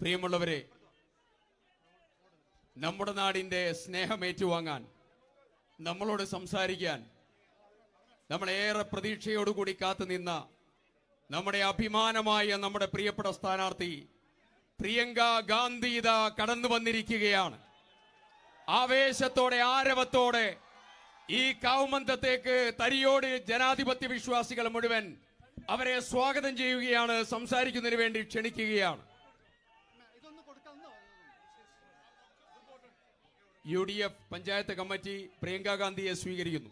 പ്രിയമുള്ളവരെ, നമ്മുടെ നാടിന്റെ സ്നേഹം ഏറ്റുവാങ്ങാൻ, നമ്മളോട് സംസാരിക്കാൻ നമ്മളേറെ പ്രതീക്ഷയോടുകൂടി കാത്തുനിന്ന നമ്മുടെ അഭിമാനമായ നമ്മുടെ പ്രിയപ്പെട്ട സ്ഥാനാർത്ഥി പ്രിയങ്ക ഗാന്ധി ഇതാ കടന്നു വന്നിരിക്കുകയാണ്. ആവേശത്തോടെ ആരവത്തോടെ ഈ കൗമന്തത്തേക്ക് തരിയോട് ജനാധിപത്യ വിശ്വാസികൾ മുഴുവൻ അവരെ സ്വാഗതം ചെയ്യുകയാണ്, സംസാരിക്കുന്നതിന് വേണ്ടി ക്ഷണിക്കുകയാണ്. UDF പഞ്ചായത്ത് കമ്മിറ്റി പ്രിയങ്ക ഗാന്ധിയെ സ്വീകരിക്കുന്നു.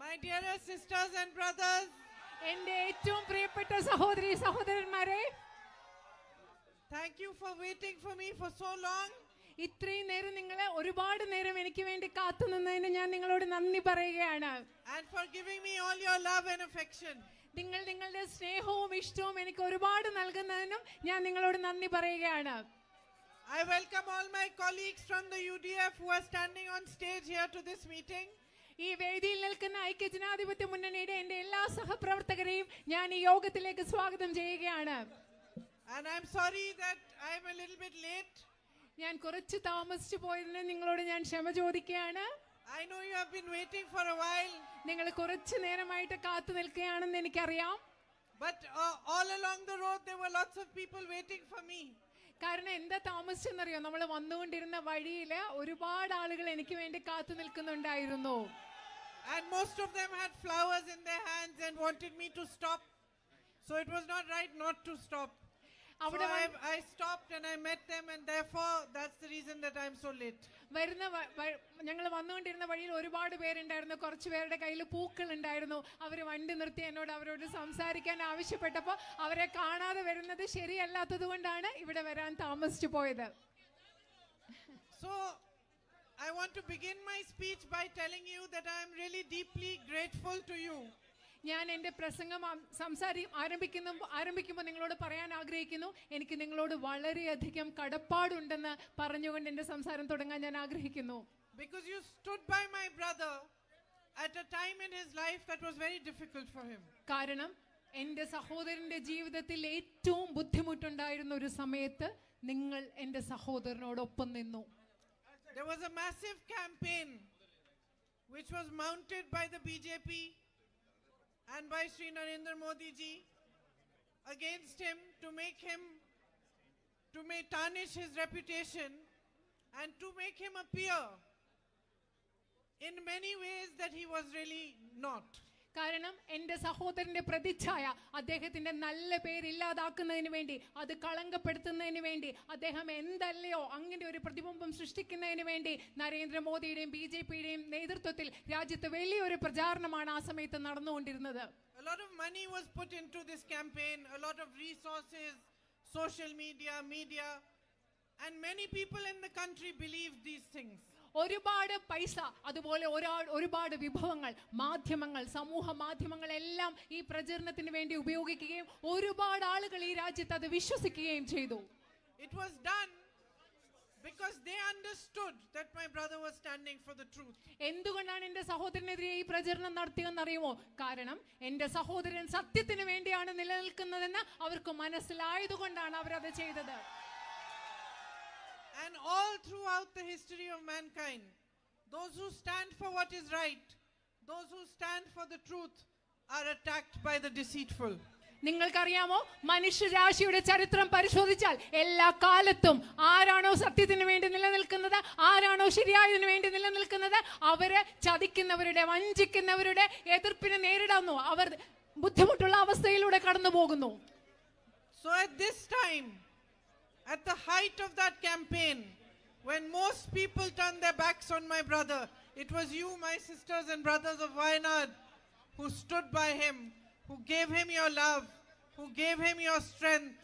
My dearest sisters and brothers, എന്റെ ഏറ്റവും പ്രിയപ്പെട്ട സഹോദരി സഹോദരന്മാരെ, thank you for waiting for me for so long. ഇത്രയും നേരം നിങ്ങൾ ഒരുപാട് നേരം എനിക്ക് വേണ്ടി കാത്തു നിന്നതിന് ഞാൻ നിങ്ങളോട് നന്ദി പറയുകയാണ്. And for giving me all your love and affection. നിങ്ങൾ നിങ്ങളുടെ സ്നേഹവും ഇഷ്ടവും എനിക്ക് ഒരുപാട് നൽകുന്നതിനും ഞാൻ നിങ്ങളോട് നന്ദി പറയുകയാണ്. I welcome all my colleagues from the UDF who are standing on stage here to this meeting. ഈ വേദിയിൽ നിൽക്കുന്ന ഐക്യജനാധിപത്യ മുന്നണിയുടെ എന്റെ എല്ലാ സഹപ്രവർത്തകരെയും ഞാൻ ഈ യോഗത്തിലേക്ക് സ്വാഗതം ചെയ്യുകയാണ്. And I'm sorry that I'm a little bit late. ഞാൻ കുറച്ച് താമസിച്ചു പോയതിന് നിങ്ങളോട് ഞാൻ ക്ഷമ ചോദിക്കുകയാണ്. I know you have been waiting for a while. നിങ്ങൾ കുറച്ച് നേരമായിട്ട് കാത്തു നിൽക്കുകയാണെന്ന് എനിക്കറിയാം. But all along the road there were lots of people waiting for me. കാരണം എന്താ താമസിച്ചെന്നറിയോ, നമ്മൾ വന്നുകൊണ്ടിരുന്ന വഴിയില് ഒരുപാട് ആളുകൾ എനിക്ക് വേണ്ടി കാത്തു നിൽക്കുന്നുണ്ടായിരുന്നു. And most of them had flowers in their hands and wanted me to stop. So it was not right not to stop. So I stopped and I met them, and therefore that's the reason that I'm so late. ഞങ്ങൾ വന്നുകൊണ്ടിരുന്ന വഴിയിൽ ഒരുപാട് പേരുണ്ടായിരുന്നു. കുറച്ച് പേരുടെ കയ്യിൽ പൂക്കൾ ഉണ്ടായിരുന്നു. അവർ വണ്ടി നിർത്തി അവരോട് സംസാരിക്കാൻ ആവശ്യപ്പെട്ടപ്പോൾ അവരെ കാണാതെ വരുന്നത് ശരിയല്ലാത്തത് കൊണ്ടാണ് ഇവിടെ വരാൻ താമസിച്ചു പോയത്. So I want to begin my speech by telling you that I am really deeply grateful to you. ഞാൻ എൻ്റെ പ്രസംഗം ആരംഭിക്കുമ്പോൾ നിങ്ങളോട് പറയാൻ ആഗ്രഹിക്കുന്നു, എനിക്ക് നിങ്ങളോട് വളരെയധികം കടപ്പാടുണ്ടെന്ന് പറഞ്ഞുകൊണ്ട് എൻ്റെ സംസാരം തുടങ്ങാൻ ഞാൻ ആഗ്രഹിക്കുന്നു. Because you stood by my brother at a time in his life that was very difficult for him. കാരണം എൻ്റെ സഹോദരന്റെ ജീവിതത്തിൽ ഏറ്റവും ബുദ്ധിമുട്ടുണ്ടായിരുന്ന ഒരു സമയത്ത് നിങ്ങൾ എൻ്റെ സഹോദരനോടൊപ്പം നിന്നു. There was a massive campaign which was mounted by the BJP and by Sri Narendra Modi ji against him to tarnish his reputation and to make him appear in many ways that he was really not. കാരണം എൻ്റെ സഹോദരന്റെ പ്രതിച്ഛായ അദ്ദേഹത്തിന്റെ നല്ല പേര് ഇല്ലാതാക്കുന്നതിന് വേണ്ടി, അത് കളങ്കപ്പെടുത്തുന്നതിന് വേണ്ടി, അദ്ദേഹം എന്തല്ലയോ അങ്ങനെ ഒരു പ്രതിബിംബം സൃഷ്ടിക്കുന്നതിന് വേണ്ടി നരേന്ദ്രമോദിയുടെയും BJPയുടെയും നേതൃത്വത്തിൽ രാജ്യത്ത് വലിയൊരു പ്രചാരണമാണ് ആ സമയത്ത് നടന്നുകൊണ്ടിരുന്നത്. A lot of money was put into this campaign, a lot of resources, social media, and many people in the country believed these things. ഒരുപാട് പൈസ, അതുപോലെ ഒരുപാട് വിഭവങ്ങൾ, മാധ്യമങ്ങൾ, സമൂഹ മാധ്യമങ്ങൾ എല്ലാം ഈ പ്രചരണത്തിന് വേണ്ടി ഉപയോഗിക്കുകയും ഒരുപാട് ആളുകൾ ഈ രാജ്യത്ത് അത് വിശ്വസിക്കുകയും ചെയ്തു. It was done because they understood that my brother was standing for the truth. എന്തുകൊണ്ടാണ് എൻ്റെ സഹോദരനെതിരെ ഈ പ്രചരണം നടത്തിയെന്ന് അറിയുമോ? കാരണം എൻ്റെ സഹോദരൻ സത്യത്തിന് വേണ്ടിയാണ് നിലനിൽക്കുന്നതെന്ന് അവർക്ക് മനസ്സിലായതുകൊണ്ടാണ് അവരത് ചെയ്തത്. And all throughout the history of mankind, those who stand for what is right, those who stand for the truth, are attacked by the deceitful. നിങ്ങൾക്കറിയാമോ, മനുഷ്യരാശിയുടെ ചരിത്രം പരിശോധിച്ചാൽ എല്ലാ കാലത്തും ആരാണോ സത്യത്തിന് വേണ്ടി നിലനിൽക്കുന്നത്, ആരാണോ ശരിയായതിനു വേണ്ടി നിലനിൽക്കുന്നത്, അവര് ചതിക്കുന്നവരുടെ, വഞ്ചിക്കുന്നവരുടെ എതിർപ്പിനെ നേരിടുന്നു. അവർ ബുദ്ധിമുട്ടുള്ള അവസ്ഥയിലൂടെ കടന്നു പോകുന്നു. So at this time, at the height of that campaign, when most people turned their backs on my brother, it was you, my sisters and brothers of Wayanad, who stood by him, who gave him your love, who gave him your strength,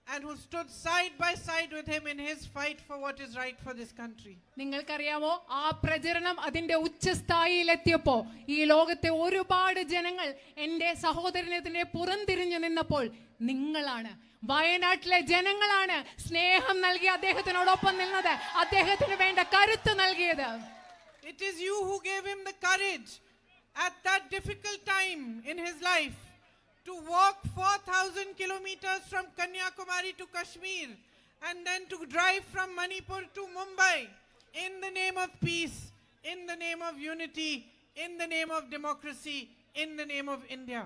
and who stood side by side with him in his fight for what is right for this country. നിങ്ങൾക്കറിയാമോ, ആ പ്രചരണം അതിന്റെ ഉച്ചസ്ഥായിയിലെത്തിയപ്പോ ഈ ലോകത്തെ ഒരുപാട് ജനങ്ങൾ എൻ്റെ സഹോദരനെ പുറംതിരിഞ്ഞു നിന്നപ്പോൾ നിങ്ങളാണ് വയനാട്ടിലെ ജനങ്ങളാണ് സ്നേഹം നൽകി അദ്ദേഹത്തിനോടൊപ്പം നിന്നത്, അദ്ദേഹത്തിന് വേണ്ട കരുത്ത് നൽകിയത്. It is you who gave him the courage at that difficult time in his life to walk 4,000 kilometers from Kanyakumari to Kashmir and then to drive from Manipur to Mumbai in the name of peace, in the name of unity, in the name of democracy, in the name of India.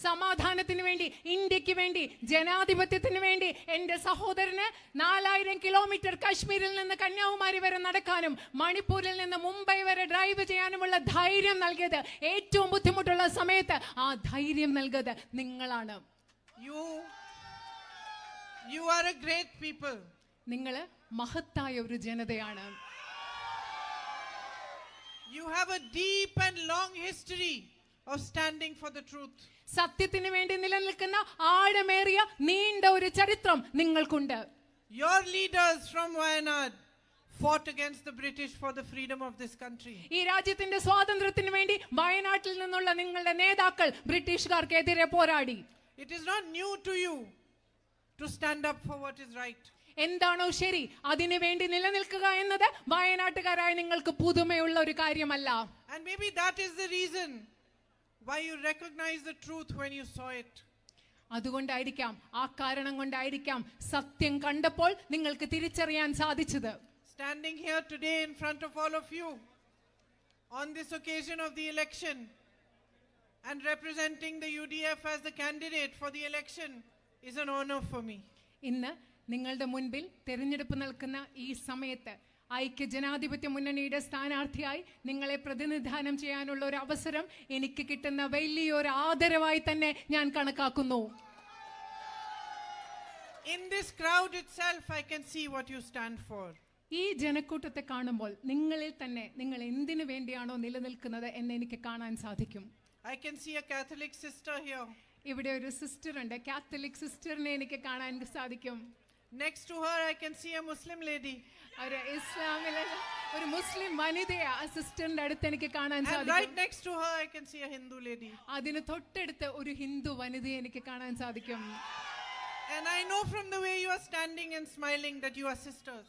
സമാധാനത്തിന് വേണ്ടി, ഇന്ത്യക്ക് വേണ്ടി, ജനാധിപത്യത്തിന് വേണ്ടി എന്റെ സഹോദരന് 4000 kilometre കാശ്മീരിൽ നിന്ന് കന്യാകുമാരി വരെ നടക്കാനും മണിപ്പൂരിൽ നിന്ന് മുംബൈ വരെ ഡ്രൈവ് ചെയ്യാനുമുള്ള ധൈര്യം നൽകിയത്, ഏറ്റവും ബുദ്ധിമുട്ടുള്ള സമയത്ത് ആ ധൈര്യം നൽകിയത് നിങ്ങളാണ്. You are a great people. നിങ്ങൾ മഹത്തായ ഒരു ജനതയാണ്. You have a deep and long history of standing for the truth. സത്യത്തിന് വേണ്ടി നിലനിൽക്കുന്ന ആഴമേറിയ നീണ്ട ഒരു ചരിത്രം നിങ്ങൾക്കുണ്ട്. Your leaders from Wayanad fought against the British for the freedom of this country. ഈ രാജ്യത്തിന്റെ സ്വാതന്ത്ര്യത്തിന് വേണ്ടി വയനാട്ടിൽ നിന്നുള്ള നിങ്ങളുടെ നേതാക്കൾ ബ്രിട്ടീഷുകാർക്കെതിരെ പോരാടി. It is not new to you to stand up for what is right. എന്താണോ ശരി അതിനു വേണ്ടി നിലനിൽക്കുക എന്നത് വയനാട്ടുകാരായ നിങ്ങൾക്ക് പുതുമയുള്ള ഒരു കാര്യമല്ല. And maybe that is the reason why you recognize the truth when you saw it. അതുകൊണ്ടായിരിക്കാം, ആ കാരണം കൊണ്ടായിരിക്കാം സത്യം കണ്ടപ്പോൾ നിങ്ങൾക്ക് തിരിച്ചറിയാൻ സാധിച്ചത്. Standing here today in front of all of you on this occasion of the election and representing the UDF as the candidate for the election is an honor for me. ഇന്ന് നിങ്ങളുടെ മുൻപിൽ തെരഞ്ഞെടുപ്പ് നിൽക്കുന്ന ഈ സമയത്ത് ഐക്യ ജനാധിപത്യ മുന്നണിയുടെ സ്ഥാനാർത്ഥിയായി നിങ്ങളെ പ്രതിനിധാനം ചെയ്യാനുള്ള ഒരു അവസരം എനിക്ക് കിട്ടുന്ന വലിയൊരു ആദരവായി തന്നെ ഞാൻ കണക്കാക്കുന്നു. In this crowd itself I can see what you stand for. ഈ ജനക്കൂട്ടത്തെ കാണുമ്പോൾ നിങ്ങളിൽ തന്നെ നിങ്ങൾ എന്തിനു വേണ്ടിയാണോ നിലനിൽക്കുന്നത് എന്ന് എനിക്ക് കാണാൻ സാധിക്കും. I can see a Catholic sister here. ഇവിടെ ഒരു സിസ്റ്റർ ഉണ്ട്, കാത്തലിക് സിസ്റ്ററിനെ എനിക്ക് കാണാൻ സാധിക്കും. Next to her I can see a Muslim lady. ഒരു ഇസ്ലാമിലെ ഒരു മുസ്ലിം വനിതയെ ആ സിസ്റ്ററിന്റെ അടുത്ത് എനിക്ക് കാണാൻ And സാധിക്കും. right next to her I can see a Hindu lady. അതിന് തൊട്ടടുത്ത് ഒരു ഹിന്ദു വനിതയെ എനിക്ക് കാണാൻ സാധിക്കും. And I know from the way you are standing and smiling that you are sisters.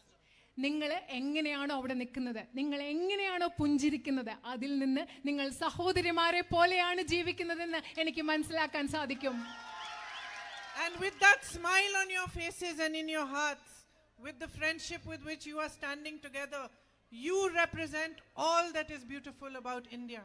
നിങ്ങൾ എങ്ങനെയാണോ അവിടെ നിൽക്കുന്നത്, നിങ്ങൾ എങ്ങനെയാണോ പുഞ്ചിരിക്കുന്നത്, അതിൽ നിന്ന് നിങ്ങൾ സഹോദരിമാരെ പോലെയാണ് ജീവിക്കുന്നതെന്ന് എനിക്ക് മനസ്സിലാക്കാൻ സാധിക്കും. And with that smile on your faces and in your hearts, with the friendship with which you are standing together, you represent all that is beautiful about India.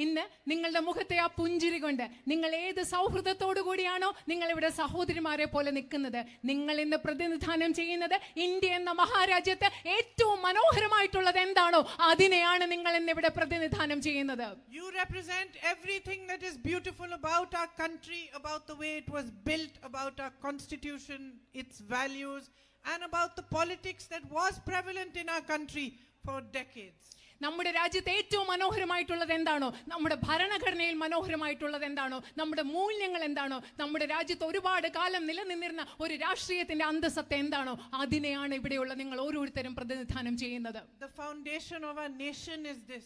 ഇന്ന് നിങ്ങളുടെ മുഖത്തെ ആ പുഞ്ചിരി കൊണ്ട് നിങ്ങൾ ഏത് സൗഹൃദത്തോടു കൂടിയാണോ നിങ്ങൾ ഇവിടെ സഹോദരിമാരെ പോലെ നിൽക്കുന്നത്, നിങ്ങൾ ഇന്ന് പ്രതിനിധാനം ചെയ്യുന്നത് ഇന്ത്യ എന്ന മഹാരാജ്യത്ത് ഏറ്റവും മനോഹരമായിട്ടുള്ളത് എന്താണോ അതിനെയാണ് നിങ്ങൾ ഇന്ന് ഇവിടെ പ്രതിനിധാനം ചെയ്യുന്നത്. You represent everything that is beautiful about our country, about the way it was built, about our constitution, its values, and about the politics that was prevalent in our country for decades. നമ്മുടെ രാജ്യത്ത് ഏറ്റവും മനോഹരമായിട്ടുള്ളത് എന്താണോ, നമ്മുടെ ഭരണഘടനയിൽ മനോഹരമായിട്ടുള്ളത് എന്താണോ, നമ്മുടെ മൂല്യങ്ങൾ എന്താണോ, നമ്മുടെ രാജ്യത്ത് ഒരുപാട് കാലം നിലനിന്നിരുന്ന ഒരു രാഷ്ട്രീയത്തിന്റെ അന്തസ്സത്ത എന്താണോ അതിനെയാണ് ഇവിടെയുള്ള നിങ്ങൾ ഓരോരുത്തരും പ്രതിനിധാനം ചെയ്യുന്നത്. The foundation of our nation is this: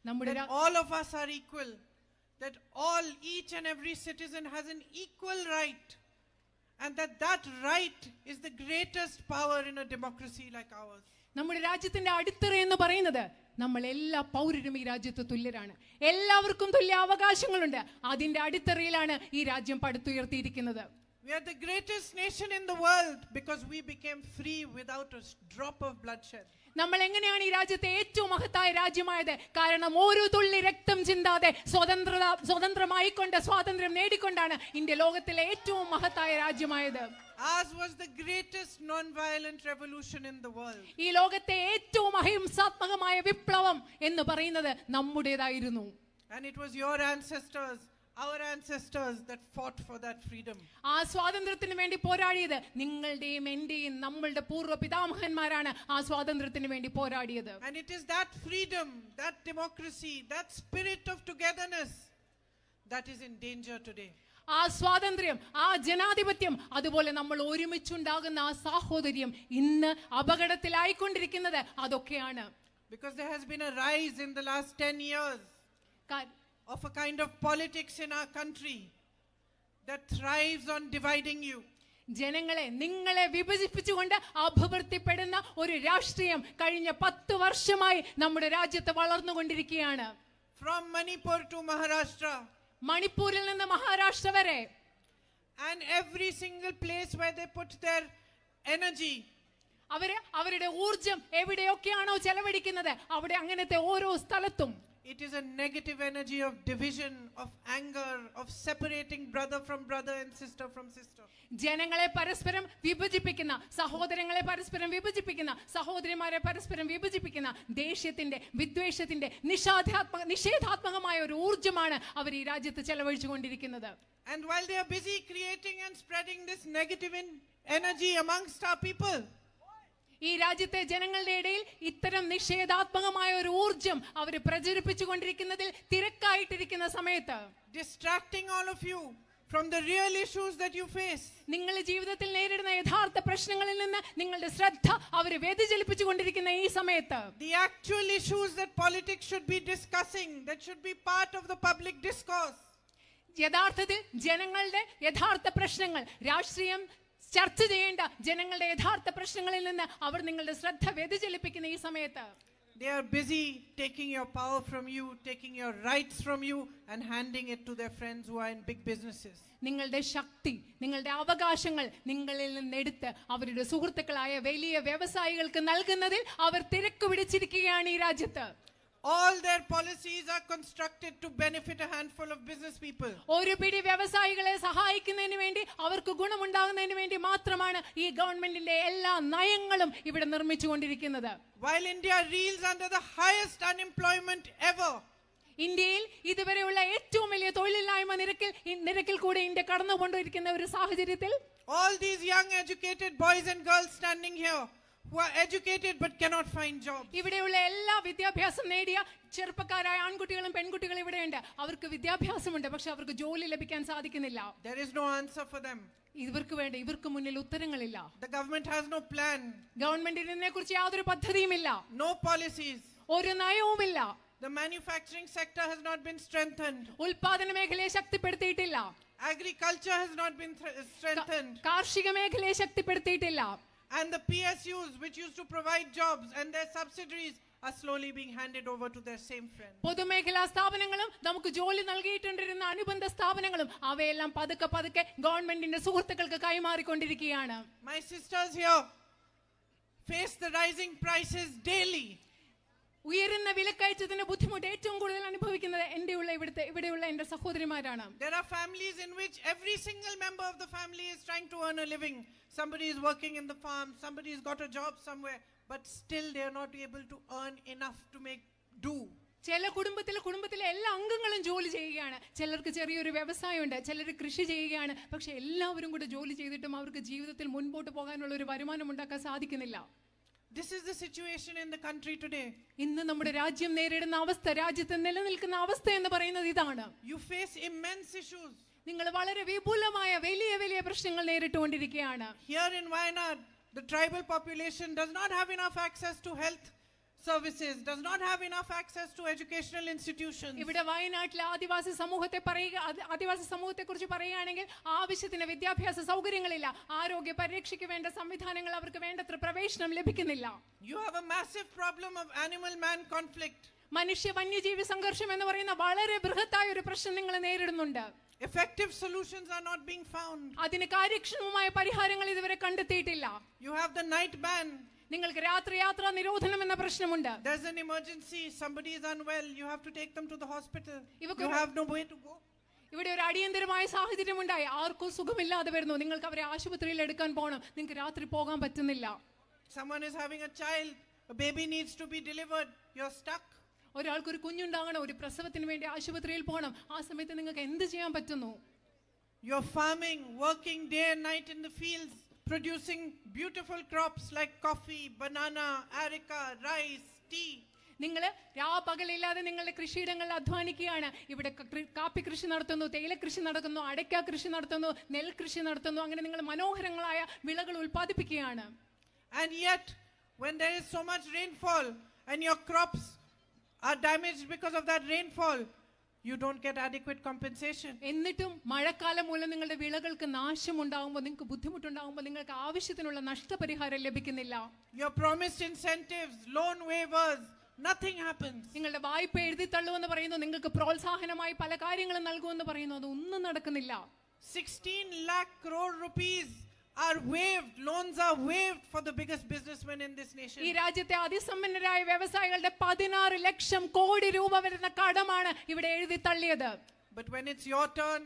നമ്മുടെ that all of us are equal, that each and every citizen has an equal right, and that right is the greatest power in a democracy like ours. നമ്മുടെ രാജ്യത്തിന്റെ അടിത്തറ എന്ന് പറയുന്നത് നമ്മൾ എല്ലാ പൗരരും ഈ രാജ്യത്ത് തുല്യരാണ്, എല്ലാവർക്കും തുല്യ അവകാശങ്ങളുണ്ട്. അതിന്റെ അടിത്തറയിലാണ് ഈ രാജ്യം പടുത്തുയർത്തിയിരിക്കുന്നത്. We are the greatest nation in the world because we became free without a drop of bloodshed. നമ്മൾ എങ്ങനെയാണ് ഈ രാജ്യത്തെ ഏറ്റവും മഹത്തായ രാജ്യമായത്? കാരണം ഒരു തുള്ളി രക്തം ചിന്താതെ സ്വതന്ത്രമായിക്കൊണ്ട് സ്വാതന്ത്ര്യം നേടിക്കൊണ്ടാണ് ഇന്ത്യ ലോകത്തിലെ ഏറ്റവും മഹത്തായ രാജ്യമായത്. Ours was the greatest non-violent revolution in the world. ഈ ലോകത്തെ ഏറ്റവും അഹിംസാത്മകമായ വിപ്ലവം എന്ന് പറയുന്നത് നമ്മുടേതായിരുന്നു. And it was your ancestors, our ancestors, that fought for that freedom. ആ സ്വാതന്ത്ര്യത്തിന് വേണ്ടി പോരാടിയത് നിങ്ങളുടെയും എന്റെയും നമ്മളുടെ പൂർവ്വ പിതാമഹന്മാരാണ് ആ സ്വാതന്ത്ര്യത്തിന് വേണ്ടി പോരാടിയത്. And it is that freedom, that democracy, that spirit of togetherness that is in danger today. ആ സ്വാതന്ത്ര്യം, ആ ജനാധിപത്യം, അതുപോലെ നമ്മൾ ഒരുമിച്ചുണ്ടാകുന്ന ആ സാഹോദര്യം ഇന്ന് അപകടത്തിലായിക്കൊണ്ടിരിക്കുന്നത് അതൊക്കെയാണ്. Because there has been a rise in the last 10 years of a kind of politics in our country that thrives on dividing you. ജനങ്ങളെ നിങ്ങളെ വിഭജിപ്പിച്ചുകൊണ്ട് അഭിവൃദ്ധിപ്പെടുന്ന ഒരു രാഷ്ട്രീയം കഴിഞ്ഞ 10 വർഷമായി നമ്മുടെ രാജ്യത്ത് വളർന്നുകൊണ്ടിരിക്കുകയാണ്. From Manipur to Maharashtra. മണിപ്പൂരിൽ നിന്ന് മഹാരാഷ്ട്ര വരെ. And every single place where they put their energy. അവരുടെ ഊർജം എവിടെയൊക്കെയാണോ ചെലവഴിക്കുന്നത് അവിടെ അങ്ങനത്തെ ഓരോ സ്ഥലത്തും it is a negative energy of division, of anger, of separating brother from brother and sister from sister. ജനങ്ങളെ പരസ്പരം വിഭജിപ്പിക്കുന്ന, സഹോദരങ്ങളെ പരസ്പരം വിഭജിപ്പിക്കുന്ന, സഹോദരിമാരെ പരസ്പരം വിഭജിപ്പിക്കുന്ന ദേഷ്യത്തിന്റെ, വിദ്വേഷത്തിന്റെ നിഷേധാത്മകമായ ഒരു ഊർജ്ജമാണ് അവർ ഈ രാജ്യത്ത് ചെലവഴിച്ചുകൊണ്ടിരിക്കുന്നത്. And while they are busy creating and spreading this negative energy amongst our people, ഈ രാജ്യത്തെ ജനങ്ങളുടെ ഇടയിൽ ഇത്തരം നിഷേധാത്മകമായ ഒരു ഊർജ്ജം അവർ പ്രചരിപ്പിച്ചുകൊണ്ടിരിക്കുന്നതിൽ തിരക്കായിട്ടിരിക്കുന്ന സമയത്ത്, distracting all of you from the real issues that you face, നിങ്ങളുടെ ജീവിതത്തിൽ നേരിടുന്ന യഥാർത്ഥ പ്രശ്നങ്ങളിൽ നിന്ന് നിങ്ങളുടെ ശ്രദ്ധ അവർ വ്യതിചലിപ്പിച്ചുകൊണ്ടിരിക്കുന്ന ഈ സമയത്ത്, the actual issues that politics should be discussing, that should be part of the public discourse, യഥാർത്ഥത്തിൽ ജനങ്ങളുടെ യഥാർത്ഥ പ്രശ്നങ്ങൾ, രാഷ്ട്രീയം ചർച്ച ചെയ്യേണ്ട ജനങ്ങളുടെ യഥാർത്ഥ പ്രശ്നങ്ങളിൽ നിന്ന് അവർ നിങ്ങളുടെ ശ്രദ്ധ വ്യതിചലിപ്പിക്കുന്ന ഈ സമയത്ത്, they are busy taking your power from you, taking your rights from you and handing it to their friends who are in big businesses. നിങ്ങളുടെ ശക്തി, നിങ്ങളുടെ അവകാശങ്ങൾ നിങ്ങളിൽ നിന്നെടുത്ത് അവരുടെ സുഹൃത്തുക്കളായ വലിയ വ്യവസായികൾക്ക് നൽകുന്നതിൽ അവർ തിരക്ക് പിടിച്ചിരിക്കുകയാണ് ഈ രാജ്യത്ത്. All their policies are constructed to benefit a handful of business people. ഒരു പിടി വ്യവസായികളെ സഹായിക്കുന്നതിന് വേണ്ടി, അവർക്ക് ഗുണമുണ്ടാകുന്നതിന് വേണ്ടി മാത്രമാണ് ഈ ഗവൺമെന്റിന്റെ എല്ലാ നയങ്ങളും ഇവിടെ നിർമ്മിച്ചുകൊണ്ടിരിക്കുന്നത്. While India reels under the highest unemployment ever, ഇന്ത്യയിൽ ഇതുവരെയുള്ള ഏറ്റവും വലിയ തൊഴിലില്ലായ്മ നിരക്കിൽ കൂടെ ഇന്ത്യ കടന്നുകൊണ്ടിരിക്കുന്ന ഒരു സാഹചര്യത്തിൽ, all these young educated boys and girls standing here who are educated but cannot find jobs, ഇവിടെയുള്ള എല്ലാ വിദ്യാഭ്യാസം നേടിയ ചെറുപ്പക്കാരായ ആൺകുട്ടികളും പെൺകുട്ടികളും ഇവിടെയുണ്ട്. അവർക്ക് വിദ്യാഭ്യാസമുണ്ട്, പക്ഷെ അവർക്ക് ജോലി ലഭിക്കാൻ സാധിക്കുന്നില്ല. there is no answer for them. ഇവർക്ക് മുന്നിൽ ഉത്തരങ്ങളില്ല. The government has no plan, ഗവൺമെന്റിന് ഇതിനെക്കുറിച്ച് യാതൊരു പദ്ധതിയുമില്ല, no policies. ഒരു നയവുമില്ല. The manufacturing sector has not been strengthened. ഉൽപാദന മേഖലയെ ശക്തിപ്പെടുത്തിയിട്ടില്ല. Agriculture has not been strengthened. കാർഷിക മേഖലയെ ശക്തിപ്പെടുത്തിയിട്ടില്ല. And the PSUs, which used to provide jobs, and their subsidiaries are slowly being handed over to their same friends. പൊതുമേഖലാ സ്ഥാപനങ്ങളും നമുക്ക് ജോലി നൽകിയിട്ടുണ്ടിരുന്ന അനുബന്ധ സ്ഥാപനങ്ങളും അവയെല്ലാം പതുക്കെ ഗവൺമെന്റിന്റെ സുഹൃത്തുക്കൾക്ക് കൈമാറിക്കൊണ്ടിരിക്കുകയാണ്. My sisters here face the rising prices daily. ഉയരുന്ന വിലക്കയറ്റത്തിന്റെ ബുദ്ധിമുട്ട് ഏറ്റവും കൂടുതൽ അനുഭവിക്കുന്നത് ഇവിടെയുള്ള എന്റെ സഹോദരിമാരാണ്. There are families in which every single member of the family is trying to earn a living. Somebody is working in the farm, somebody has got a job somewhere, but still they are not able to earn enough to make do. ചില കുടുംബത്തിലെ എല്ലാ അംഗങ്ങളും ജോലി ചെയ്യുകയാണ്. ചിലർക്ക് ചെറിയൊരു വ്യവസായമുണ്ട്, ചിലർ കൃഷി ചെയ്യുകയാണ്. പക്ഷെ എല്ലാവരും കൂടെ ജോലി ചെയ്തിട്ടും അവർക്ക് ജീവിതത്തിൽ മുൻപോട്ട് പോകാനുള്ള ഒരു വരുമാനം ഉണ്ടാക്കാൻ സാധിക്കുന്നില്ല. This is the situation in the country today. ഇന്ന് നമ്മുടെ രാജ്യം നേരിടുന്ന അവസ്ഥ, രാജ്യത്ത് നിലനിൽക്കുന്ന അവസ്ഥ എന്ന് പറയുന്നത് ഇതാണ്. You face immense issues. നിങ്ങൾ വളരെ വിപുലമായ വലിയ പ്രശ്നങ്ങൾ നേരിട്ടുകൊണ്ടിരിക്കുകയാണ്. Here in Wayanad, the tribal population does not have enough access to health services, does not have enough access to educational institutions. ഇവിടെ വയനാട്ടിലെ ആദിവാസി സമൂഹത്തെ കുറിച്ച് പറയുകയാണെങ്കിൽ ആവശ്യത്തിന് വിദ്യാഭ്യാസ സൗകര്യങ്ങളില്ല, ആരോഗ്യ പരിരക്ഷയ്ക്ക് വേണ്ട സംവിധാനങ്ങൾ അവർക്ക് വേണ്ടത്ര പ്രവേശനം ലഭിക്കുന്നില്ല. You have a massive problem of animal-man conflict. മനുഷ്യ വന്യജീവി സംഘർഷം എന്ന് പറയുന്ന വളരെ ബൃഹത്തായ ഒരു പ്രശ്നം നിങ്ങൾ നേരിടുന്നുണ്ട്. Effective solutions are not being found. അതിന് കാര്യക്ഷമമായ പരിഹാരങ്ങൾ ഇതുവരെ കണ്ടെത്തിയിട്ടില്ല. You have the night ban. നിങ്ങൾക്ക് രാത്രി യാത്രാ നിരോധനം എന്ന പ്രശ്നമുണ്ട്. There's an emergency, somebody is unwell, you have to take them to the hospital. You have no way to go. ഇവിടെ ഒരു അടിയന്തരമായ സാഹചര്യം ഉണ്ടായി, ആർക്കും സുഖമില്ലാതെ വരുന്നു, നിങ്ങൾക്ക് അവരെ ആശുപത്രിയിൽ എടുക്കാൻ പോകണം, നിങ്ങൾക്ക് രാത്രി പോകാൻ പറ്റുന്നില്ല. Someone is having a child, a baby needs to be delivered, you're stuck. ഒരാൾക്ക് ഒരു കുഞ്ഞുണ്ടാകണം, ഒരു പ്രസവത്തിന് വേണ്ടി ആശുപത്രിയിൽ പോകണം, ആ സമയത്ത് നിങ്ങൾക്ക് എന്ത് ചെയ്യാൻ പറ്റുന്നു? You're farming, working day and night in the fields, producing beautiful crops like coffee, banana, areca, rice, tea. നിങ്ങൾ രാപകലില്ലാതെ നിങ്ങളുടെ കൃഷിയിടങ്ങളിൽ അധ്വാനിക്കുകയാണ്. ഇവിടെ കാപ്പി കൃഷി നടത്തുന്നു, തേയില കൃഷി നടത്തുന്നു, അടയ്ക്ക കൃഷി നടത്തുന്നു, നെൽകൃഷി നടത്തുന്നു, അങ്ങനെ നിങ്ങൾ മനോഹരങ്ങളായ വിളകൾ ഉൽപ്പാദിപ്പിക്കുകയാണ്. And yet when there is so much rainfall and your crops are damaged because of that rainfall, you don't get adequate compensation. എന്നിട്ടും മഴക്കാലം മൂലം നിങ്ങളുടെ വിളകൾക്ക് നാശമുണ്ടാകുമ്പോൾ, നിങ്ങൾക്ക് ബുദ്ധിമുട്ടുണ്ടാകുമ്പോൾ നിങ്ങൾക്ക് ആവശ്യത്തിനുള്ള നഷ്ടപരിഹാരം ലഭിക്കുന്നില്ല. Your promised incentives, loan waivers, nothing happens. നിങ്ങളുടെ വായ്പ എഴുതി തള്ളുമെന്ന് പറയുന്നു, നിങ്ങൾക്ക് പ്രോത്സാഹനമായി പല കാര്യങ്ങളും നൽകുമെന്ന് പറയുന്നു, അതൊന്നും നടക്കുന്നില്ല. 16 lakh crore rupees are waived. Loans are waived for the biggest businessmen in this nation. ഈ രാജ്യത്തെ അതിസമ്പന്നരായ വ്യവസായികളുടെ 16 ലക്ഷം കോടി രൂപ വരുന്ന കടമാണ് ഇവിടെ എഴുതി തള്ളിയത്. But when it's your turn,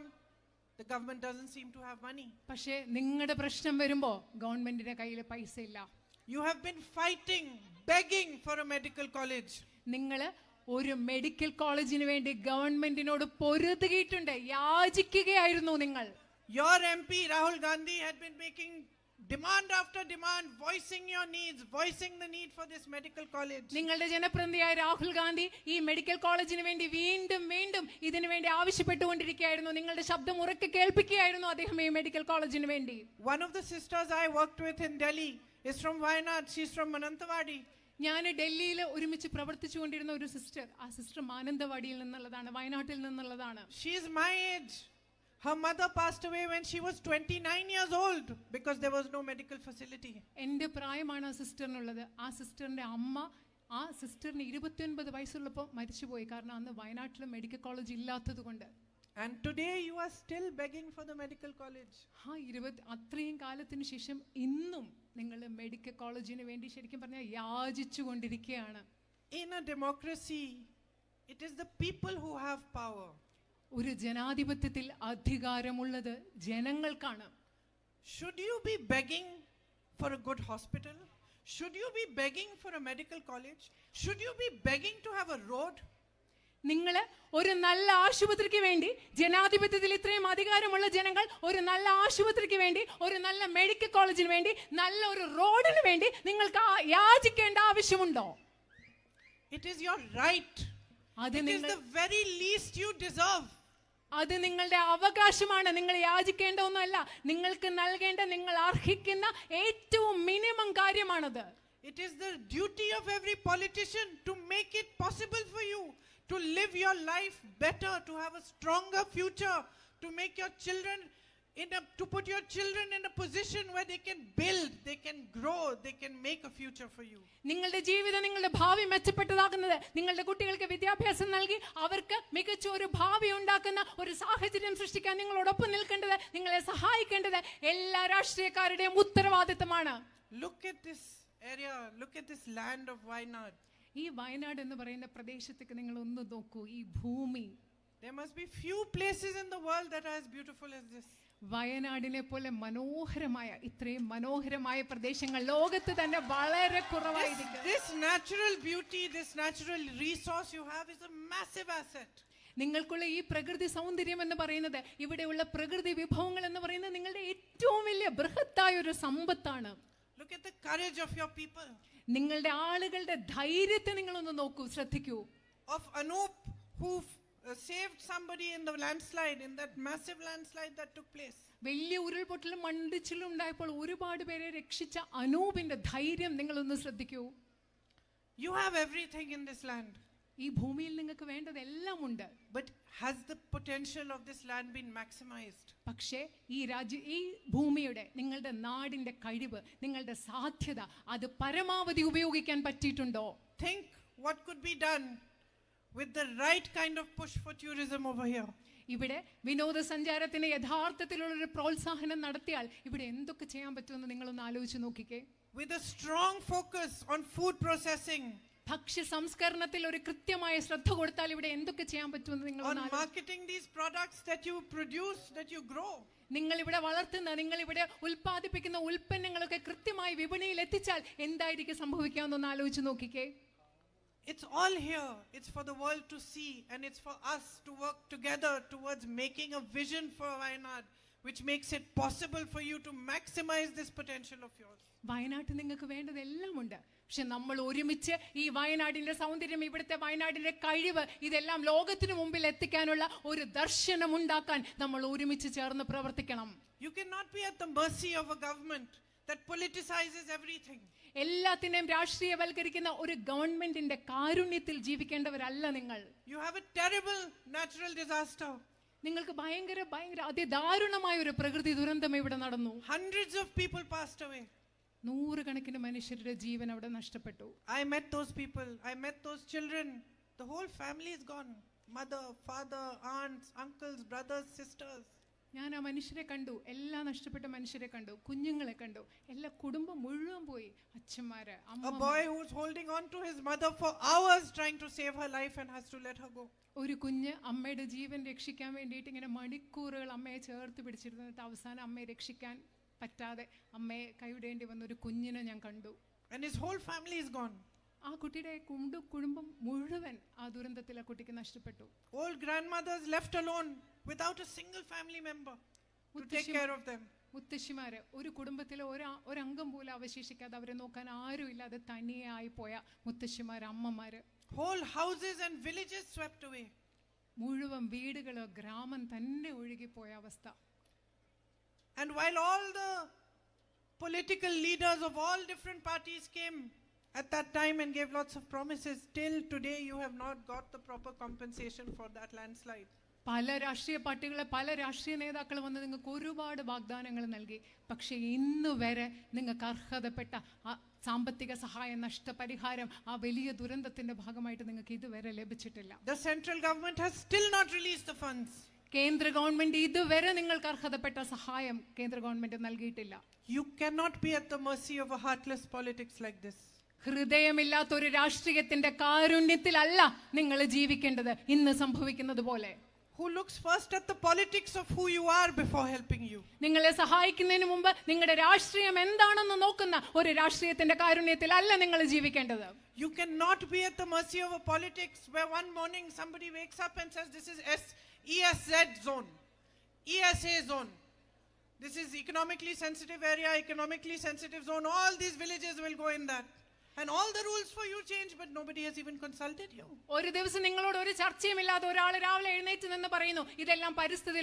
the government doesn't seem to have money. പക്ഷേ നിങ്ങളുടെ പ്രശ്നം വരുമ്പോ ഗവൺമെന്റിന്റെ കയ്യിൽ പൈസ ഇല്ല. You have been fighting, begging for a medical college. നിങ്ങൾ ഒരു മെഡിക്കൽ കോളേജിന് വേണ്ടി ഗവൺമെന്റിനോട് പൊരുതുകയിട്ടുണ്ട്, യാചിക്കുകയായിരുന്നു നിങ്ങൾ. Your MP Rahul Gandhi had been making demand after demand, voicing your needs, voicing the need for this medical college. നിങ്ങളുടെ ജനപ്രതിനിധിയായ രാഹുൽ ഗാന്ധി ഈ മെഡിക്കൽ കോളേജിന് വേണ്ടി വീണ്ടും വീണ്ടും ഇതിനു വേണ്ടി ആവശ്യപ്പെട്ടുകൊണ്ടിരിക്കുകയായിരുന്നു. നിങ്ങളുടെ ശബ്ദം ഉറക്കെ കേൾപ്പിക്കുകയായിരുന്നു അദ്ദേഹം ഈ മെഡിക്കൽ കോളേജിന് വേണ്ടി. One of the sisters I worked with in Delhi is from Wayanad. She's from Mananthavadi. ഞാൻ ഡൽഹിയിൽ ഒരുമിച്ച് പ്രവർത്തിച്ചുകൊണ്ടിരുന്ന ഒരു സിസ്റ്റർ, ആ സിസ്റ്റർ മാനന്തവാടിയിൽ നിന്നുള്ളതാണ്, വയനാട്ടിൽ നിന്നുള്ളതാണ്. She is my age. Her mother passed away when she was 29 years old because there was no medical facility. എൻ്റെ പ്രായമാണ് ആ സിസ്റ്ററിനുള്ളത്. ആ സിസ്റ്ററിന്റെ അമ്മ, ആ സിസ്റ്ററിന് 29 വയസ്സുള്ളപ്പോൾ മരിച്ചുപോയി. കാരണം അന്ന് വയനാട്ടിൽ മെഡിക്കൽ കോളേജ് ഇല്ലാത്തത് കൊണ്ട്. And today you are still begging for the medical college. അത്രയും കാലത്തിന് ശേഷം ഇന്നും നിങ്ങൾ മെഡിക്കൽ കോളേജിന് വേണ്ടി ശരിക്കും പറഞ്ഞാൽ യാചിച്ചു കൊണ്ടിരിക്കുകയാണ്. In a democracy, it is the people who have power. ഒരു ജനാധിപത്യത്തിൽ അധികാരമുള്ളത് ജനങ്ങൾക്കാണ്. Should you be begging for a good hospital? Should you be begging for a medical college? Should you be begging to have a road? നിങ്ങൾ ഒരു നല്ല ആശുപത്രിക്ക് വേണ്ടി, ജനാധിപത്യത്തിൽ ഇത്രയും അധികാരമുള്ള ജനങ്ങൾ ഒരു നല്ല ആശുപത്രിക്ക് വേണ്ടി, ഒരു നല്ല മെഡിക്കൽ കോളേജിന് വേണ്ടി, നല്ല ഒരു റോഡിന് വേണ്ടി നിങ്ങൾക്ക് യാചിക്കേണ്ട ആവശ്യമുണ്ടോ? It is your right. It is the very least you deserve. അത് നിങ്ങളുടെ അവകാശമാണ്. നിങ്ങൾ യാചിക്കേണ്ട ഒന്നുമല്ല, നിങ്ങൾക്ക് നൽകേണ്ട, നിങ്ങൾ അർഹിക്കുന്ന ഏറ്റവും മിനിമം കാര്യമാണത്. It is the duty of every politician to make it possible for you to live your life better, to have a stronger future, to make your children to put your children in a position where they can build, they can grow, they can make a future for you. നിങ്ങളുടെ ജീവിതം, നിങ്ങളുടെ ഭാവി മെച്ചപ്പെട്ടതാക്കുന്നത് നിങ്ങളുടെ കുട്ടികൾക്ക് വിദ്യാഭ്യാസം നൽകി അവർക്ക് മികച്ച ഒരു ഭാവി ഉണ്ടാക്കുന്ന ഒരു സാഹചര്യം സൃഷ്ടിക്കാൻ നിങ്ങളോടൊപ്പം നിൽക്കേണ്ടത്, നിങ്ങളെ സഹായിക്കേണ്ടത് എല്ലാ രാഷ്ട്രീയക്കാരുടെയും ഉത്തരവാദിത്തമാണ്. Look at this area, look at this land of Wayanad. ഈ വയനാട് എന്ന് പറയുന്ന പ്രദേശത്തേക്ക് നിങ്ങൾ ഒന്ന് നോക്കൂ. ഈ ഭൂമി, there must be few places in the world that are as beautiful as this. വയനാടിനെ പോലെ മനോഹരമായ, ഇത്രയും മനോഹരമായ പ്രദേശങ്ങൾ ലോകത്ത് തന്നെ വളരെ കുറവായിരിക്കും. This natural beauty, this natural resource you have is a massive asset. നിങ്ങൾക്കുള്ള ഈ പ്രകൃതി സൗന്ദര്യം എന്ന് പറയുന്നത്, ഇവിടെയുള്ള പ്രകൃതി വിഭവങ്ങൾ എന്ന് പറയുന്നത് നിങ്ങളുടെ ഏറ്റവും വലിയ ബൃഹത്തായ ഒരു സമ്പത്താണ്. Look at the courage of your people. നിങ്ങളുടെ ആളുകളുടെ ധൈര്യത്തെ നിങ്ങളൊന്ന് നോക്കൂ, ശ്രദ്ധിക്കൂ. Of Anup, who saved somebody in the landslide, in that massive landslide that took place. വലിയ ഉരുൾപൊട്ടലും മണ്ണിടിച്ചിലും ഉണ്ടായപ്പോൾ ഒരുപാട് പേരെ രക്ഷിച്ച അനൂപിന്റെ ധൈര്യം നിങ്ങളൊന്ന് ശ്രദ്ധിക്കൂ. You have everything in this land. ഈ ഭൂമിയിൽ നിങ്ങൾക്ക് വേണ്ടതെല്ലാം ഉണ്ട്. But has the potential of this land been maximized? പക്ഷേ ഈ ഭൂമിയുടെ, നിങ്ങളുടെ നാടിന്റെ കഴിവ്, നിങ്ങളുടെ സാധ്യത അത് പരമാവധി ഉപയോഗിക്കാൻ പറ്റിയിട്ടുണ്ടോ? Think what could be done with the right kind of push for tourism over here. ഇവിടെ വിനോദസഞ്ചാരത്തിന് യഥാർത്ഥത്തിലുള്ള ഒരു പ്രോത്സാഹനം നടത്തിയാൽ ഇവിടെ എന്തൊക്കെ ചെയ്യാൻ പറ്റുമെന്ന് നിങ്ങളൊന്ന് ആലോചിച്ച് നോക്കിക്കേ. With a strong focus on food processing, ഭക്ഷ്യ സംസ്കരണത്തിൽ ഒരു കൃത്യമായ ശ്രദ്ധ കൊടുത്താൽ ഇവിടെ എന്തൊക്കെ ചെയ്യാൻ പറ്റുമെന്ന് നിങ്ങൾ on marketing these products that you produce, that you grow. നിങ്ങൾ ഇവിടെ വളർത്തുന്ന, നിങ്ങൾ ഇവിടെ ഉൽപ്പാദിപ്പിക്കുന്ന ഉൽപ്പന്നങ്ങളൊക്കെ കൃത്യമായി വിപണിയിൽ എത്തിച്ചാൽ എന്തായിരിക്കും സംഭവിക്കാമെന്നൊന്ന് ആലോചിച്ച് നോക്കിക്കേ. It's all here. It's for the world to see, and it's for us to work together towards making a vision for Wayanad, which makes it possible for you to maximize this potential of yours. വയനാട്ടിൽ നിങ്ങൾക്ക് വേണ്ടതെല്ലാം ഉണ്ട്. പക്ഷെ നമ്മൾ ഒരുമിച്ച് ഈ വയനാടിന്റെ സൗന്ദര്യം, ഇവിടുത്തെ വയനാടിന്റെ കഴിവ്, ഇതെല്ലാം ലോകത്തിന് മുമ്പിൽ എത്തിക്കാനുള്ള ഒരു ദർശനം ഉണ്ടാക്കാൻ നമ്മൾ ഒരുമിച്ച് ചേർന്ന് പ്രവർത്തിക്കണം. You cannot be at the mercy of a government that politicizes everything. എല്ലാത്തിനെയും രാഷ്ട്രീയവൽക്കരിക്കുന്ന ഒരു ഗവൺമെന്റിന്റെ കാരുണ്യത്തിൽ ജീവിക്കേണ്ടവരല്ല നിങ്ങൾ. You have a terrible natural disaster. നിങ്ങൾക്ക് ഭയങ്കര അതിദാരുണമായ ഒരു പ്രകൃതി ദുരന്തം ഇവിടെ നടന്നു. Hundreds of people passed away. നൂറുകണക്കിന് മനുഷ്യരുടെ ജീവൻ അവിടെ നഷ്ടപ്പെട്ടു. I met those people. I met those children. The whole family is gone. Mother, father, aunts, uncles, brothers, sisters. ഞാൻ ആ മനുഷ്യരെ കണ്ടു, എല്ലാ നഷ്ടപ്പെട്ട മനുഷ്യരെ കണ്ടു, കുഞ്ഞുങ്ങളെ കണ്ടു, എല്ലാ കുടുംബം മുഴുവൻ പോയി. അച്ഛന്മാര്, A boy who's holding on to his mother for hours trying to save her life and has to let her go. ഒരു കുഞ്ഞ് അമ്മയുടെ ജീവൻ രക്ഷിക്കാൻ വേണ്ടിയിട്ട് ഇങ്ങനെ മണിക്കൂറുകൾ അമ്മയെ ചേർത്ത് പിടിച്ചിരുന്നിട്ട് അവസാനം അമ്മയെ രക്ഷിക്കാൻ പറ്റാതെ അമ്മയെ കൈവിടേണ്ടി വന്ന ഒരു കുഞ്ഞിനെ ഞാൻ കണ്ടു. And his whole family is gone. ആ കുട്ടിയുടെ കുടുംബം മുഴുവൻ ആ ദുരന്തത്തിൽ ആ കുട്ടിക്ക് നഷ്ടപ്പെട്ടു. Old grandmothers left alone without a single family member to take care of them. മുത്തശ്ശിമാര്, ഒരു കുടുംബത്തിലെ ഒരംഗം പോലും അവശേഷിക്കാതെ അവരെ നോക്കാൻ ആരും ഇല്ലാതെ തനിയായി പോയ മുത്തശ്ശിമാര്, അമ്മമാര്. Whole houses and villages swept away. മുഴുവൻ വീടുകള്, ഗ്രാമം തന്നെ ഒഴുകിപ്പോയ അവസ്ഥ. And while all the political leaders of all different parties came at that time and gave lots of promises, till today you have not got the proper compensation for that landslide. പല രാഷ്ട്രീയ പാർട്ടികളെ, പല രാഷ്ട്രീയ നേതാക്കൾ വന്ന് നിങ്ങൾക്ക് ഒരുപാട് വാഗ്ദാനങ്ങൾ നൽകി. പക്ഷെ ഇന്ന് വരെ നിങ്ങൾക്ക് അർഹതപ്പെട്ട സാമ്പത്തിക സഹായം, നഷ്ടപരിഹാരം ആ വലിയ ദുരന്തത്തിന്റെ ഭാഗമായിട്ട് നിങ്ങൾക്ക് ഇതുവരെ ലഭിച്ചിട്ടില്ല. The central government has still not released the funds. കേന്ദ്ര ഗവൺമെന്റ് ഇതുവരെ നിങ്ങൾക്ക് അർഹതപ്പെട്ട സഹായം കേന്ദ്ര ഗവൺമെന്റ് നൽകിയിട്ടില്ല. You cannot be at the mercy of a heartless politics like this. ഹൃദയമില്ലാത്ത ഒരു രാഷ്ട്രീയത്തിന്റെ കാരുണ്യത്തിലല്ല നിങ്ങൾ ജീവിക്കേണ്ടത് ഇന്ന് സംഭവിക്കുന്നത് പോലെ. Who looks first at the politics of who you are before helping you. നിങ്ങളെ സഹായിക്കുന്നതിന് മുമ്പ് നിങ്ങളുടെ രാഷ്ട്രീയം എന്താണെന്ന് നോക്കുന്ന ഒരു രാഷ്ട്രീയത്തിന്റെ കാരുണ്യത്തിലല്ല നിങ്ങൾ ജീവിക്കേണ്ടത്. You cannot be at the mercy of a politics where one morning somebody wakes up and says this is ESZ zone, ESA zone. This is economically sensitive area, economically sensitive zone. All these villages will go in that. And all the rules for you change, but nobody has even consulted you. ഒരു ദിവസം നിങ്ങളോട് ഒരു ചർച്ചയും ഇല്ലാതെ ഒരാൾ രാവിലെ എഴുന്നേറ്റ് നിന്ന് പറയുന്നു ഇതെല്ലാം പരിസ്ഥിതി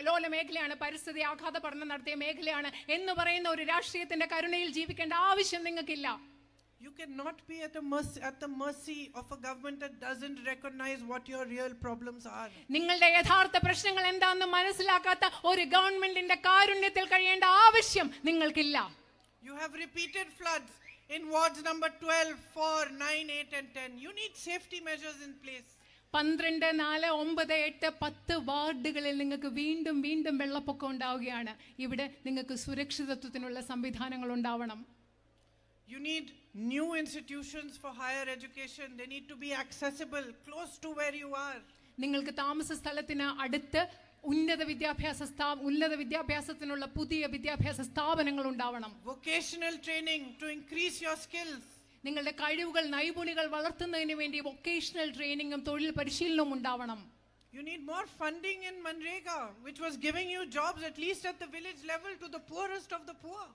ലോല മേഖലയാണ്, പരിസ്ഥിതി ആഘാത പഠനം നടത്തിയ മേഖലയാണ് എന്ന് പറയുന്ന ഒരു രാഷ്ട്രീയത്തിന്റെ കരുണയിൽ ജീവിക്കേണ്ട ആവശ്യം നിങ്ങൾക്കില്ല. You cannot be at the mercy of a government that doesn't recognize what your real problems are. നിങ്ങളുടെ യഥാർത്ഥ പ്രശ്നങ്ങൾ എന്താണെന്ന് മനസ്സിലാക്കാത്ത ഒരു ഗവൺമെന്റിന്റെ കാരുണ്യത്തിൽ കഴിയേണ്ട ആവശ്യം നിങ്ങൾക്കില്ല. You have repeated floods in wards number 12, 4, 9, 8 and 10. You need safety measures in place. 12, 4, 9, 8, 10 വാർഡുകളിൽ നിങ്ങൾക്ക് വീണ്ടും വീണ്ടും വെള്ളപ്പൊക്കം ഉണ്ടാവുകയാണ്. ഇവിടെ നിങ്ങൾക്ക് സുരക്ഷിതത്വത്തിനുള്ള സംവിധാനങ്ങൾ ഉണ്ടാവണം. You need new institutions for higher education. They need to be accessible, close to where you are. നിങ്ങൾക്ക് താമസ സ്ഥലത്തിന് അടുത്ത് ഉന്നത വിദ്യാഭ്യാസത്തിനുള്ള പുതിയ വിദ്യാഭ്യാസ സ്ഥാപനങ്ങൾ ഉണ്ടാവണം. Vocational training to increase your skills. നിങ്ങളുടെ കഴിവുകൾ, നൈപുണ്യങ്ങൾ വളർത്തുന്നതിന് വേണ്ടി വൊക്കേഷണൽ ട്രെയിനിങ്ങും തൊഴിൽ പരിശീലനവും ഉണ്ടാവണം. You need more funding in Manrega, which was giving you jobs at least at the village level to the poorest of the poor.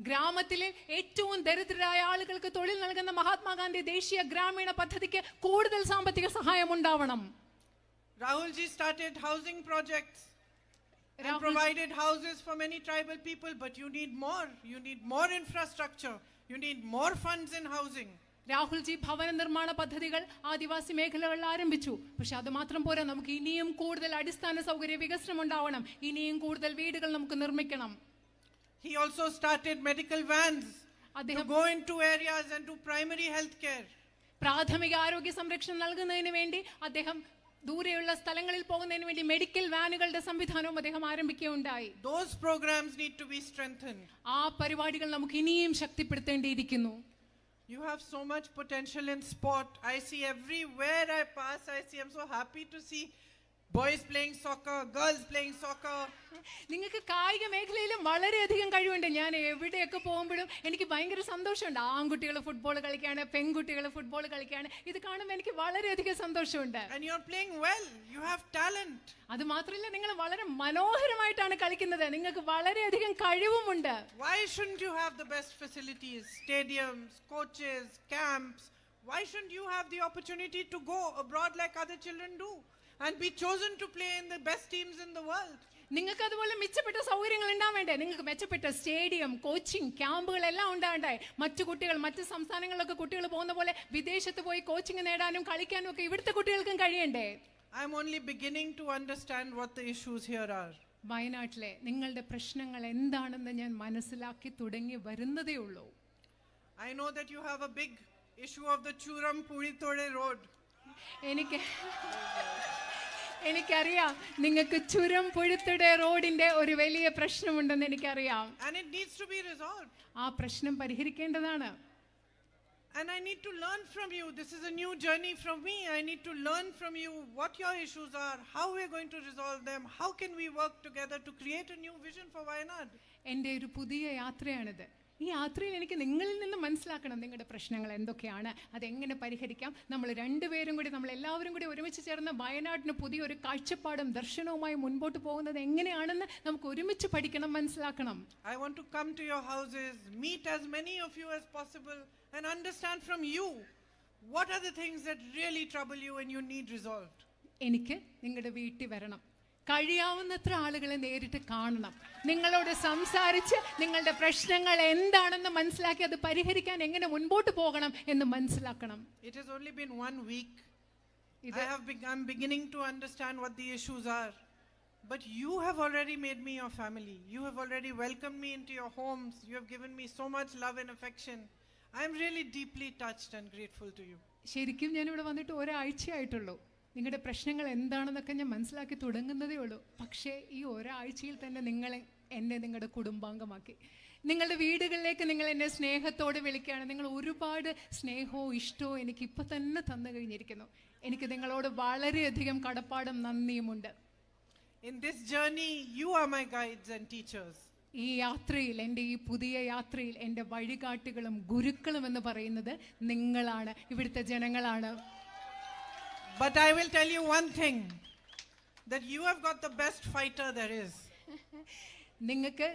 ഗ്രാമത്തിലെ ഏറ്റവും ദരിദ്രരായ ആളുകൾക്ക് തൊഴിൽ നൽകുന്ന മഹാത്മാഗാന്ധി ദേശീയ ഗ്രാമീണ പദ്ധതിക്ക് കൂടുതൽ സാമ്പത്തിക സഹായം ഉണ്ടാവണം. Rahul ji started housing projects and provided houses for many tribal people, but you need more. You need more infrastructure. You need more funds in housing. Rahulji ഭവന നിർമ്മാണ പദ്ധതികൾ ആദിവാസി മേഖലകളിൽ ആരംഭിച്ചു. പക്ഷെ അത് മാത്രം പോരാ, നമുക്ക് ഇനിയും കൂടുതൽ അടിസ്ഥാന സൗകര്യ വികസനം ഉണ്ടാവണം. ഇനിയും കൂടുതൽ വീടുകൾ നമുക്ക് നിർമ്മിക്കണം. He also started medical vans to go into areas and do primary health care. പ്രാഥമിക ആരോഗ്യ സംരക്ഷണം നൽകുന്നതിന് വേണ്ടി അദ്ദേഹം ദൂരെയുള്ള സ്ഥലങ്ങളിൽ പോകുന്നതിന് വേണ്ടി മെഡിക്കൽ വാനുകളുടെ സംവിധാനവും അദ്ദേഹം ആരംഭിക്കുകയുണ്ടായി. Those programs need to be strengthened. ആ പരിപാടികൾ നമുക്ക് ഇനിയും ശക്തിപ്പെടുത്തേണ്ടിയിരിക്കുന്നു. You have so much potential in sport. I see everywhere I pass, I'm so happy to see boys playing soccer, girls playing soccer. നിങ്ങൾക്ക് കായിക മേഖലയിലും വളരെയധികം കഴിവുണ്ട്. ഞാൻ എവിടെയൊക്കെ പോകുമ്പോഴും എനിക്ക് ഭയങ്കര സന്തോഷമുണ്ട്. ആൺകുട്ടികൾ ഫുട്ബോൾ കളിക്കുകയാണ്, പെൺകുട്ടികൾ ഫുട്ബോൾ കളിക്കുകയാണ്. ഇത് കാണുമ്പോൾ എനിക്ക് വളരെയധികം സന്തോഷമുണ്ട്. And you're playing well. You have talent. അത് മാത്രമല്ല, നിങ്ങൾ വളരെ മനോഹരമായിട്ടാണ് കളിക്കുന്നത്. നിങ്ങൾക്ക് വളരെയധികം കഴിവുമുണ്ട്. Why shouldn't you have the best facilities, stadiums, coaches, camps? Why shouldn't you have the opportunity to go abroad like other children do and be chosen to play in the best teams in the world? നിങ്ങൾക്ക് അതുപോലെ മെച്ചപ്പെട്ട സൗകര്യങ്ങൾ ഉണ്ടാവേണ്ടേ? നിങ്ങൾക്ക് മെച്ചപ്പെട്ട stadium, coaching ക്യാമ്പുകളെല്ലാം ഉണ്ടാകണ്ടേ? മറ്റു കുട്ടികൾ മറ്റ് സംസ്ഥാനങ്ങളിലൊക്കെ കുട്ടികൾ പോകുന്ന പോലെ വിദേശത്ത് പോയി കോച്ചിങ് നേടാനും കളിക്കാനും ഒക്കെ ഇവിടുത്തെ കുട്ടികൾക്കും കഴിയണ്ടേ? I'm only beginning to understand what the issues here are. വയനാട്ടിലെ നിങ്ങളുടെ പ്രശ്നങ്ങൾ എന്താണെന്ന് ഞാൻ മനസ്സിലാക്കി തുടങ്ങി വരുന്നതേ ഉള്ളൂ. I know that you have a big issue of the Churam-Purithode road. എനിക്കറിയാം നിങ്ങൾക്ക് ചുരം പുഴുത്തുടെ റോഡിന്റെ ഒരു വലിയ പ്രശ്നമുണ്ടെന്ന് എനിക്കറിയാം. And it needs to be resolved. ആ പ്രശ്നം പരിഹരിക്കേണ്ടതാണ്. And I need to learn from you. This is a new journey from me. I need to learn from you what your issues are, how we're going to resolve them, how can we work together to create a new vision for Wayanad. എൻ്റെ ഒരു പുതിയ യാത്രയാണിത്. ഈ യാത്രയിൽ എനിക്ക് നിങ്ങളിൽ നിന്ന് മനസ്സിലാക്കണം നിങ്ങളുടെ പ്രശ്നങ്ങൾ എന്തൊക്കെയാണ്, അതെങ്ങനെ പരിഹരിക്കാം. നമ്മൾ രണ്ടുപേരും കൂടി, നമ്മൾ എല്ലാവരും കൂടി ഒരുമിച്ച് ചേർന്ന് വയനാടിന് പുതിയൊരു കാഴ്ചപ്പാടും ദർശനവുമായി മുൻപോട്ട് പോകുന്നത് എങ്ങനെയാണെന്ന് നമുക്ക് ഒരുമിച്ച് പഠിക്കണം, മനസ്സിലാക്കണം. I want to come to your houses, meet as many of you as possible and understand from you what are the things that really trouble you and you need resolved. എനിക്ക് നിങ്ങളുടെ വീട്ടിൽ വരണം, കഴിയാവുന്നത്ര ആളുകളെ നേരിട്ട് കാണണം, നിങ്ങളോട് സംസാരിച്ച് നിങ്ങളുടെ പ്രശ്നങ്ങൾ എന്താണെന്ന് മനസ്സിലാക്കി അത് പരിഹരിക്കാൻ എങ്ങനെ മുൻപോട്ട് പോകണം എന്ന് മനസ്സിലാക്കണം. It has only been 1 week. I'm beginning to understand what the issues are. But you have already made me your family. You have already welcomed me into your homes. You have given me so much love and affection. I am really deeply touched and grateful to you. ശരിക്കും ഞാനിവിടെ വന്നിട്ട് ഒരാഴ്ചയായിട്ടുള്ളൂ. നിങ്ങളുടെ പ്രശ്നങ്ങൾ എന്താണെന്നൊക്കെ ഞാൻ മനസ്സിലാക്കി തുടങ്ങുന്നതേ ഉള്ളൂ. പക്ഷേ ഈ ഒരാഴ്ചയിൽ തന്നെ എന്നെ നിങ്ങളുടെ കുടുംബാംഗമാക്കി. നിങ്ങളുടെ വീടുകളിലേക്ക് നിങ്ങൾ എന്നെ സ്നേഹത്തോടെ വിളിക്കുകയാണ്. നിങ്ങൾ ഒരുപാട് സ്നേഹവും ഇഷ്ടവും എനിക്ക് ഇപ്പം തന്നെ തന്നു കഴിഞ്ഞിരിക്കുന്നു. എനിക്ക് നിങ്ങളോട് വളരെയധികം കടപ്പാടും നന്ദിയുമുണ്ട്. In this journey, you are my guides and teachers. ഈ യാത്രയിൽ, എൻ്റെ ഈ പുതിയ യാത്രയിൽ എൻ്റെ വഴികാട്ടികളും ഗുരുക്കളും എന്ന് പറയുന്നത് നിങ്ങളാണ്, ഇവിടുത്തെ ജനങ്ങളാണ്. But I will tell you one thing, that you have got the best fighter there is.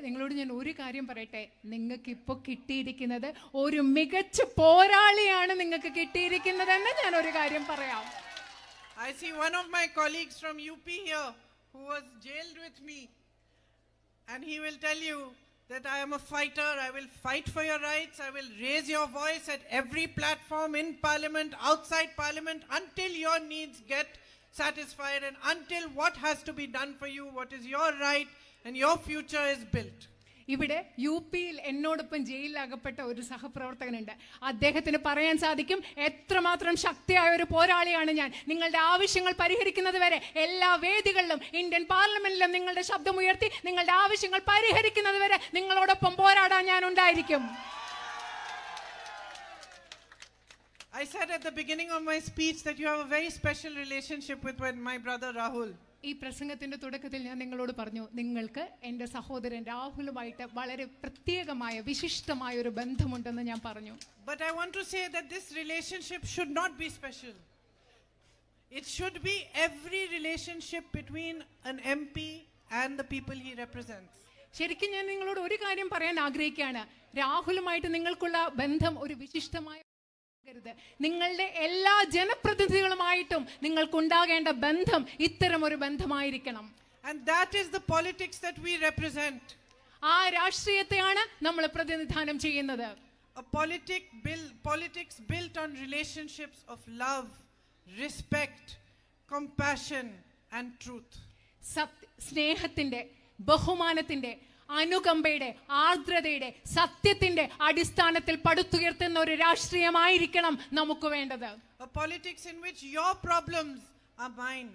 നിങ്ങളോട് ഞാൻ ഒരു കാര്യം പറയട്ടെ, നിങ്ങൾക്ക് ഇപ്പോൾ കിട്ടിയിരിക്കുന്നത് ഒരു മികച്ച പോരാളിയാണ് നിങ്ങൾക്ക് കിട്ടിയിരിക്കുന്നതെന്ന് ഞാൻ ഒരു കാര്യം പറയാം. I see one of my colleagues from UP here who was jailed with me, and he will tell you that I am a fighter. I will fight for your rights. I will raise your voice at every platform, in parliament, outside parliament, until your needs get satisfied and until what has to be done for you, what is your right and your future is built. ഇവിടെ UP എന്നോടൊപ്പം ജയിലിലകപ്പെട്ട ഒരു സഹപ്രവർത്തകനുണ്ട്. അദ്ദേഹത്തിന് പറയാൻ സാധിക്കും എത്രമാത്രം ശക്തിയായ ഒരു പോരാളിയാണ് ഞാൻ. നിങ്ങളുടെ ആവശ്യങ്ങൾ പരിഹരിക്കുന്നത് വരെ എല്ലാ വേദികളിലും, ഇന്ത്യൻ പാർലമെന്റിലും നിങ്ങളുടെ ശബ്ദമുയർത്തി നിങ്ങളുടെ ആവശ്യങ്ങൾ പരിഹരിക്കുന്നത് വരെ നിങ്ങളോടൊപ്പം പോരാടാൻ ഞാൻ ഉണ്ടായിരിക്കും. I said at the beginning of my speech that you have a very special relationship with my brother Rahul. ഈ പ്രസംഗത്തിന്റെ തുടക്കത്തിൽ ഞാൻ നിങ്ങളോട് പറഞ്ഞു, നിങ്ങൾക്ക് എൻ്റെ സഹോദരൻ രാഹുലുമായിട്ട് വളരെ പ്രത്യേകമായ വിശിഷ്ടമായ ഒരു ബന്ധമുണ്ടെന്ന് ഞാൻ പറഞ്ഞു. But I want to say that this relationship should not be special. It should be every relationship between an MP and the people he represents. ശരിക്കും ഞാൻ നിങ്ങളോട് ഒരു കാര്യം പറയാൻ ആഗ്രഹിക്കുകയാണ്. രാഹുലുമായിട്ട് നിങ്ങൾക്കുള്ള ബന്ധം ഒരു വിശിഷ്ടമായ, നിങ്ങളുടെ എല്ലാ ജനപ്രതിനിധികളുമായിട്ടും നിങ്ങൾക്കുണ്ടാകേണ്ട ബന്ധം ഇത്തരം ഒരു ബന്ധമായിരിക്കണം. And that is the politics that we represent. ആ രാഷ്ട്രീയത്തെയാണ് നമ്മൾ പ്രതിനിധാനം ചെയ്യുന്നത്. A politics built on relationships of love, respect, compassion and truth. സ്നേഹത്തിന്റെ, ബഹുമാനത്തിന്റെ, അനുകമ്പയുടെ, ആർദ്രതയുടെ, സത്യത്തിന്റെ അടിസ്ഥാനത്തിൽ പടുത്തുയർത്തുന്ന ഒരു രാഷ്ട്രീയമായിരിക്കണം നമുക്ക് വേണ്ടത്. A politics in which your problems are mine,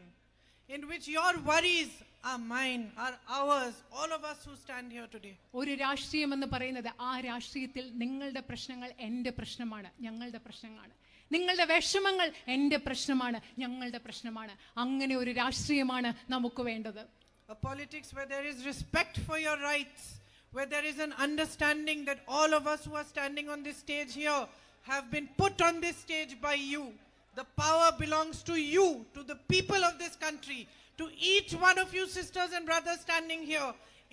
in which your worries are mine, are ours, all of us who stand here today. ഒരു രാഷ്ട്രീയം എന്ന് പറയുന്നത്, ആ രാഷ്ട്രീയത്തിൽ നിങ്ങളുടെ പ്രശ്നങ്ങൾ എൻ്റെ പ്രശ്നമാണ്, ഞങ്ങളുടെ പ്രശ്നമാണ്. നിങ്ങളുടെ വിഷമങ്ങൾ എൻ്റെ പ്രശ്നമാണ്, ഞങ്ങളുടെ പ്രശ്നമാണ്. അങ്ങനെ ഒരു രാഷ്ട്രീയമാണ് നമുക്ക് വേണ്ടത്. A politics where there is respect for your rights, where there is an understanding that all of us who are standing on this stage here have been put on this stage by you. The power belongs to you, to the people of this country, to each one of you sisters and brothers standing here.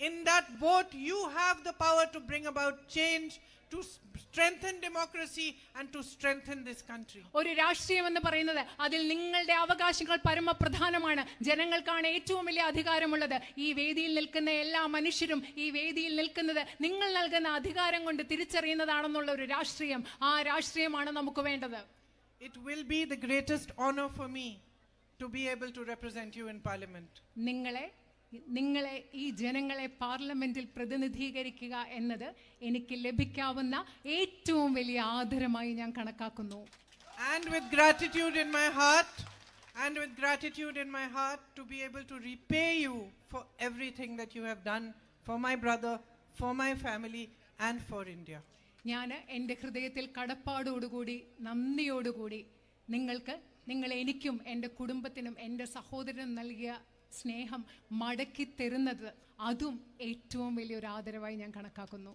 In that vote, you have the power to bring about change, to strengthen democracy and to strengthen this country. ഒരു രാഷ്ട്രീയം എന്ന് പറയുന്നത് അതിൽ നിങ്ങളുടെ അവകാശങ്ങൾ പരമപ്രധാനമാണ്. ജനങ്ങൾക്കാണ് ഏറ്റവും വലിയ അധികാരമുള്ളത്. ഈ വേദിയിൽ നിൽക്കുന്ന എല്ലാ മനുഷ്യരും ഈ വേദിയിൽ നിൽക്കുന്നത് നിങ്ങൾ നൽകുന്ന അധികാരം കൊണ്ട് തിരിച്ചറിയുന്നതാണെന്നുള്ള ഒരു രാഷ്ട്രീയം, ആ രാഷ്ട്രീയമാണ് നമുക്ക് വേണ്ടത്. It will be the greatest honor for me to be able to represent you in parliament. നിങ്ങളെ ഈ ജനങ്ങളെ പാർലമെന്റിൽ പ്രതിനിധീകരിക്കുക എന്നത് എനിക്ക് ലഭിക്കാവുന്ന ഏറ്റവും വലിയ ആദരമായി ഞാൻ കണക്കാക്കുന്നു. And with gratitude in my heart, to be able to repay you for everything that you have done for my brother, for my family and for India. ഞാൻ എൻ്റെ ഹൃദയത്തിൽ കടപ്പാടോടുകൂടി നന്ദിയോടുകൂടി നിങ്ങൾ എനിക്കും എൻ്റെ കുടുംബത്തിനും എൻ്റെ സഹോദരനും നൽകിയ സ്നേഹം മടക്കി തരുന്നത് അതും ഏറ്റവും വലിയൊരു ആദരവായി ഞാൻ കണക്കാക്കുന്നു.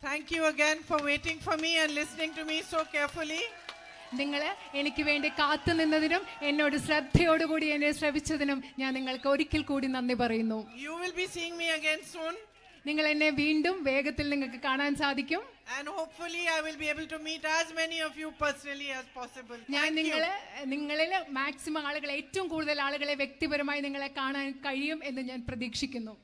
Thank you again for waiting for me and listening to me so carefully. നിങ്ങൾ എനിക്ക് വേണ്ടി കാത്തു നിന്നതിനും എന്നോട് ശ്രദ്ധയോടുകൂടി എന്നെ ശ്രവിച്ചതിനും ഞാൻ നിങ്ങൾക്ക് ഒരിക്കൽ കൂടി നന്ദി പറയുന്നു. You will be seeing me again soon. നിങ്ങൾ എന്നെ വീണ്ടും വേഗത്തിൽ നിങ്ങൾക്ക് കാണാൻ സാധിക്കും. And hopefully I will be able to meet as many of you personally as possible. ഞാൻ നിങ്ങളിൽ മാക്സിമം ആളുകളെ ഏറ്റവും കൂടുതൽ ആളുകളെ വ്യക്തിപരമായി നിങ്ങളെ കാണാൻ കഴിയും എന്ന് ഞാൻ പ്രതീക്ഷിക്കുന്നു.